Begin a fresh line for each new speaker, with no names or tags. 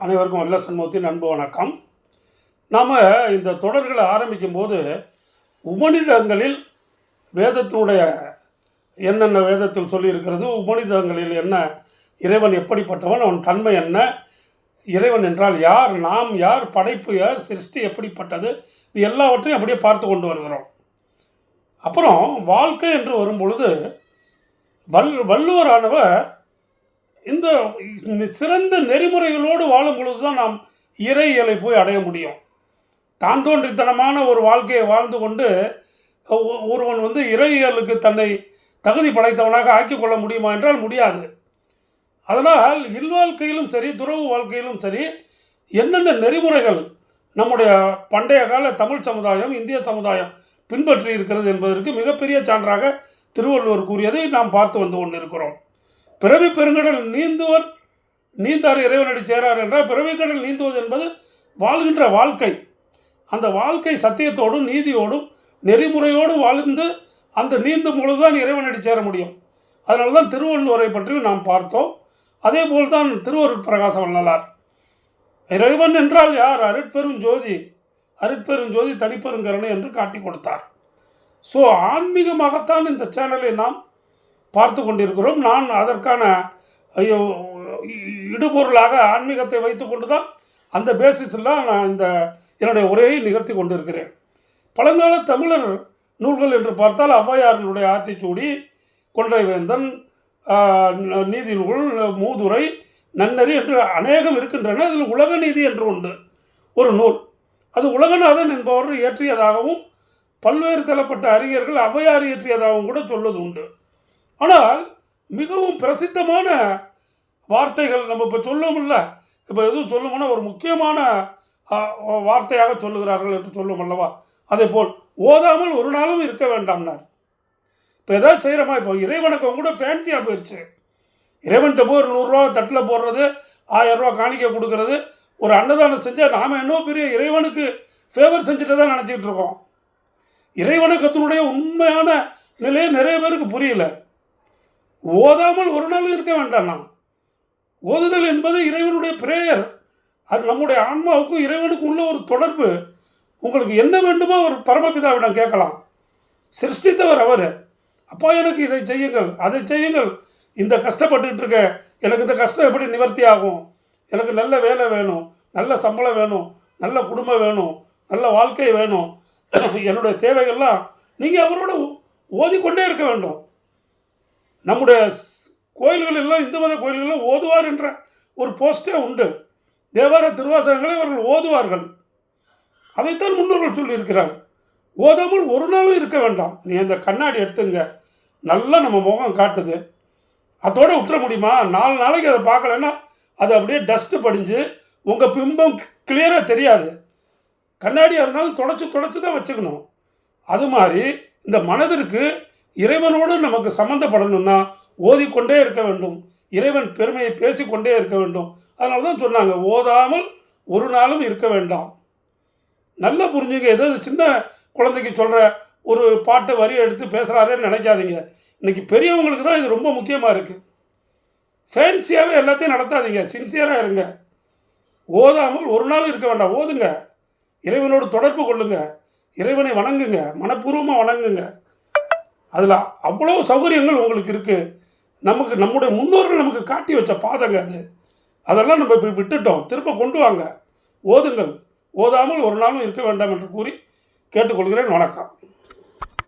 அனைவருக்கும் வல்ல சண்முகத்தின் அன்பு வணக்கம். நாம் இந்த தொடர்களை ஆரம்பிக்கும் போது உபநிடங்களில் வேதத்தினுடைய என்னென்ன வேதத்தில் சொல்லியிருக்கிறது, உபநிடங்களில் என்ன, இறைவன் எப்படிப்பட்டவன், அவன் தன்மை என்ன, இறைவன் என்றால் யார், நாம் யார், படைப்பு யார், சிருஷ்டி எப்படிப்பட்டது, இது எல்லாவற்றையும் அப்படியே பார்த்து கொண்டு வருகிறோம். அப்புறம் வாழ்க்கை என்று வரும்பொழுது வள்ளுவரானவர் இந்த சிறந்த நெறிமுறைகளோடு வாழும் பொழுது தான் நாம் இறையியலை போய் அடைய முடியும். தான் தோன்றித்தனமான ஒரு வாழ்க்கையை வாழ்ந்து கொண்டு ஒருவன் இறையியலுக்கு தன்னை தகுதி படைத்தவனாக ஆக்கிக் கொள்ள முடியுமா என்றால் முடியாது. அதனால் இல்வாழ்க்கையிலும் சரி, துறவு வாழ்க்கையிலும் சரி, என்னென்ன நெறிமுறைகள் நம்முடைய பண்டைய கால தமிழ் சமுதாயம், இந்திய சமுதாயம் பின்பற்றி இருக்கிறது என்பதற்கு மிகப்பெரிய சான்றாக திருவள்ளுவர் கூறியதை நாம் பார்த்து வந்து கொண்டிருக்கிறோம். பிறவி பெருங்கடல் நீந்துவர் நீந்தார் இறைவனடி சேரார் என்றால் பிறவிக்கடல் நீந்துவது என்பது வாழ்கின்ற வாழ்க்கை. அந்த வாழ்க்கை சத்தியத்தோடும் நீதியோடும் நெறிமுறையோடு வாழ்ந்து அந்த நீந்தும் பொழுதுதான் இறைவனடி சேர முடியும். அதனால தான் திருவள்ளுவரை பற்றி நாம் பார்த்தோம். அதே போல்தான் திருவருட் பிரகாச வள்ளலார் இறைவன் என்றால் யார், அருட்பெருஞ்சோதி, அருட்பெருஞ்சோதி தனிப்பெருங்கருணை என்று காட்டி கொடுத்தார். ஸோ ஆன்மீகமாகத்தான் இந்த சேனலை நாம் பார்த்து கொண்டிருக்கிறோம். நான் அதற்கான இடுபொருளாக ஆன்மீகத்தை வைத்து கொண்டு தான் அந்த பேசிஸில் நான் இந்த என்னுடைய உரையை நிகழ்த்தி கொண்டிருக்கிறேன். பழங்கால தமிழர் நூல்கள் என்று பார்த்தால் ஔவையாரினுடைய ஆத்திச்சூடி, கொன்றைவேந்தன், நீதி நூல், மூதுரை, நன்னெறி என்று அநேகம் இருக்கின்றன. இதில் உலக நீதி என்று உண்டு ஒரு நூல். அது உலகநாதன் என்பவர் இயற்றியதாகவும் பல்வேறு தரப்பட்ட அறிஞர்கள் ஔவையார் இயற்றியதாகவும் கூட சொல்வது உண்டு. ஆனால் மிகவும் பிரசித்தமான வார்த்தைகள் நம்ம இப்போ சொல்லுவோம்ல, இப்போ எதுவும் சொல்லுவோம்னா ஒரு முக்கியமான வார்த்தையாக சொல்லுகிறார்கள் என்று சொல்லுவோம் அல்லவா, அதே போல் ஓதாமல் ஒரு நாளும் இருக்க வேண்டாம்னார். இப்போ எதாவது செய்கிறோமா, இப்போ இறைவனுக்கு கூட ஃபேன்சியாக போயிடுச்சு. இறைவன்கிட்ட போய் ஒரு 100 ரூபா தட்டில் போடுறது, 1000 ரூபா காணிக்க கொடுக்கறது, ஒரு அன்னதானம் செஞ்சால் நாம் இன்னும் பெரிய இறைவனுக்கு ஃபேவர் செஞ்சுட்டு தான் நினச்சிக்கிட்டு இருக்கோம். இறைவனுக்கத்தினுடைய உண்மையான நிலையை நிறைய பேருக்கு புரியல. ஓதாமல் ஒரு நாளும் இருக்க வேண்டாம். நாம் ஓதுதல் என்பது இறைவனுடைய பிரேயர். அது நம்முடைய ஆன்மாவுக்கும் இறைவனுக்கும் உள்ள ஒரு தொடர்பு. உங்களுக்கு என்ன வேண்டுமோ அவர் பரமபிதாவிடம் கேட்கலாம். சிருஷ்டித்தவர் அவர். அப்பா எனக்கு இதை செய்யுங்கள், அதை செய்யுங்கள், இந்த கஷ்டப்பட்டுட்டு இருக்க, எனக்கு இந்த கஷ்டம் எப்படி நிவர்த்தி ஆகும், எனக்கு நல்ல வேலை வேணும், நல்ல சம்பளம் வேணும், நல்ல குடும்பம் வேணும், நல்ல வாழ்க்கை வேணும், என்னுடைய தேவைகள்லாம் நீங்கள் அவரோட ஓதிக்கொண்டே இருக்க வேண்டும். நம்முடைய கோயில்கள் எல்லாம், இந்து மத கோயில்களில் ஓதுவார் என்ற ஒரு போஸ்டே உண்டு. தேவார திருவாசகங்களை அவர்கள் ஓதுவார்கள். அதைத்தான் முன்னோர்கள் சொல்லியிருக்கிறார். ஓதாமல் ஒரு நாளும் இருக்க வேண்டாம். நீ அந்த கண்ணாடி எடுத்துங்க, நல்லா நம்ம முகம் காட்டுது, அதோடு விட்டுற முடியுமா? 4 நாளைக்கு அதை பார்க்கலன்னா அது அப்படியே டஸ்ட்டு படிஞ்சு உங்கள் பிம்பம் கிளியராக தெரியாது. கண்ணாடியாக இருந்தாலும் தொடச்சி தான் வச்சுக்கணும். அது மாதிரி இந்த மனதிற்கு இறைவனோடு நமக்கு சம்மந்தப்படணும்னா ஓதிக்கொண்டே இருக்க வேண்டும், இறைவன் பெருமையை பேசிக்கொண்டே இருக்க வேண்டும். அதனால தான் சொன்னாங்க, ஓதாமல் ஒரு நாளும் இருக்க வேண்டாம். நல்லா புரிஞ்சுங்க. ஏதாவது சின்ன குழந்தைக்கு சொல்கிற ஒரு பாட்டு வரியை எடுத்து பேசுகிறாரேன்னு நினைக்காதீங்க. இன்றைக்கி பெரியவங்களுக்கு தான் இது ரொம்ப முக்கியமாக இருக்குது. ஃபேன்சியாகவே எல்லாத்தையும் நடத்தாதீங்க, சின்சியராக இருங்க. ஓதாமல் ஒரு நாளும் இருக்க வேண்டாம். ஓதுங்க, இறைவனோடு தொடர்பு கொள்ளுங்க, இறைவனை வணங்குங்க, மனப்பூர்வமாக வணங்குங்க. அதில் அவ்வளோ சௌகரியங்கள் உங்களுக்கு இருக்குது. நம்முடைய முன்னோர்கள் நமக்கு காட்டி வச்ச பாதங்க அது. அதெல்லாம் நம்ம இப்போ விட்டுட்டோம். திரும்ப கொண்டு வாங்க, ஓதுங்கள். ஓதாமல் ஒரு நாளும் இருக்க வேண்டாம் என்று கூறி கேட்டுக்கொள்கிறேன். வணக்கம்.